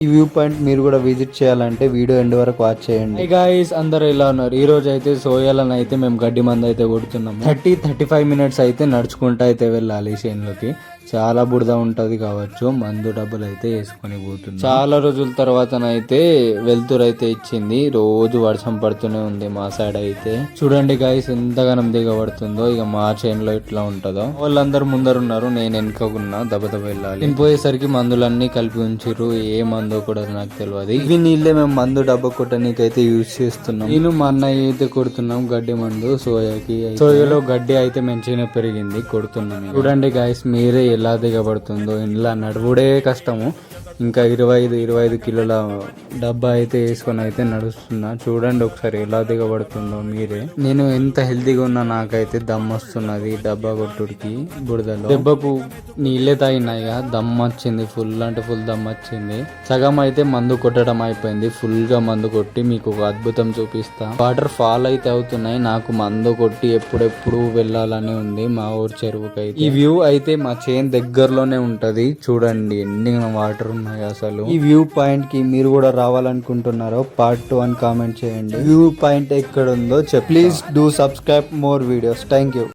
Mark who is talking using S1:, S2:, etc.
S1: ఈ view point మీరు కూడా విజిట్ చేయాలంటే వీడియో ఎండ్ వరకు వాచ్ చేయండి. గైస్ అందరు ఇలా ఉన్నారు. ఈ రోజు అయితే సోయాలను అయితే మేము గడ్డి మందు అయితే కొడుతున్నాము. 35 మినిట్స్ అయితే నడుచుకుంటూ అయితే వెళ్ళాలి చేనులోకి. చాలా బురద ఉంటది కావచ్చు. మందు డబ్బులు అయితే వేసుకొని పోతుంది. చాలా రోజుల తర్వాతనైతే వెళ్తురు అయితే ఇచ్చింది. రోజు వర్షం పడుతూనే ఉంది మా సైడ్ అయితే. చూడండి గైస్ ఎంతగానం దిగబడుతుందో. ఇక మా చేనులో ఇట్లా ఉంటదో. వాళ్ళందరూ ముందరున్నారు, నేను వెనుకకున్నా. దెబ్బ వెళ్ళాలి. నేను పోయేసరికి మందులన్నీ కలిపి ఉంచిర్రు. ఏ మందో కూడా నాకు తెలియదు. ఇవి నీళ్ళే మేము మందు డబ్బా కొట్టనీకైతే యూజ్ చేస్తున్నాం. నేను మా అన్నయ్య అయితే కొడుతున్నాం గడ్డి మందు సోయాకి. సోయాలో గడ్డి అయితే మంచిగానే పెరిగింది, కొడుతున్నాం. చూడండి గైస్ మీరే ఎలా దిగబడుతుందో. ఇలా నడువుడే కష్టము. ఇంకా 25 కిలోల డబ్బా అయితే వేసుకొని అయితే నడుస్తున్నా. చూడండి ఒకసారి ఎలా దిగబడుతుందో మీరే. నేను ఎంత హెల్తీగా ఉన్నా నాకైతే దమ్ వస్తున్నది డబ్బా కొట్టుడికి బురదలో. దెబ్బకు నీళ్ళే తాగినాయిగా దమ్ వచ్చింది. ఫుల్ అంటే ఫుల్ దమ్ వచ్చింది. సగం అయితే మందు కొట్టడం అయిపోయింది. ఫుల్ గా మందు కొట్టి మీకు ఒక అద్భుతం చూపిస్తా. వాటర్ ఫాల్ అయితే అవుతున్నాయి. నాకు మందు కొట్టి ఎప్పుడెప్పుడు వెళ్ళాలని ఉంది మా ఊరు చెరువుకి అయితే. ఈ వ్యూ అయితే మా చేను దగ్గరలోనే ఉంటది. చూడండి ఎన్ని వాటర్ ఉన్నాయి అసలు. ఈ వ్యూ పాయింట్ కి మీరు కూడా రావాలనుకుంటున్నారో పార్ట్ 1 కామెంట్ చేయండి. వ్యూ పాయింట్ ఎక్కడ ఉందో please do subscribe more videos. Thank you.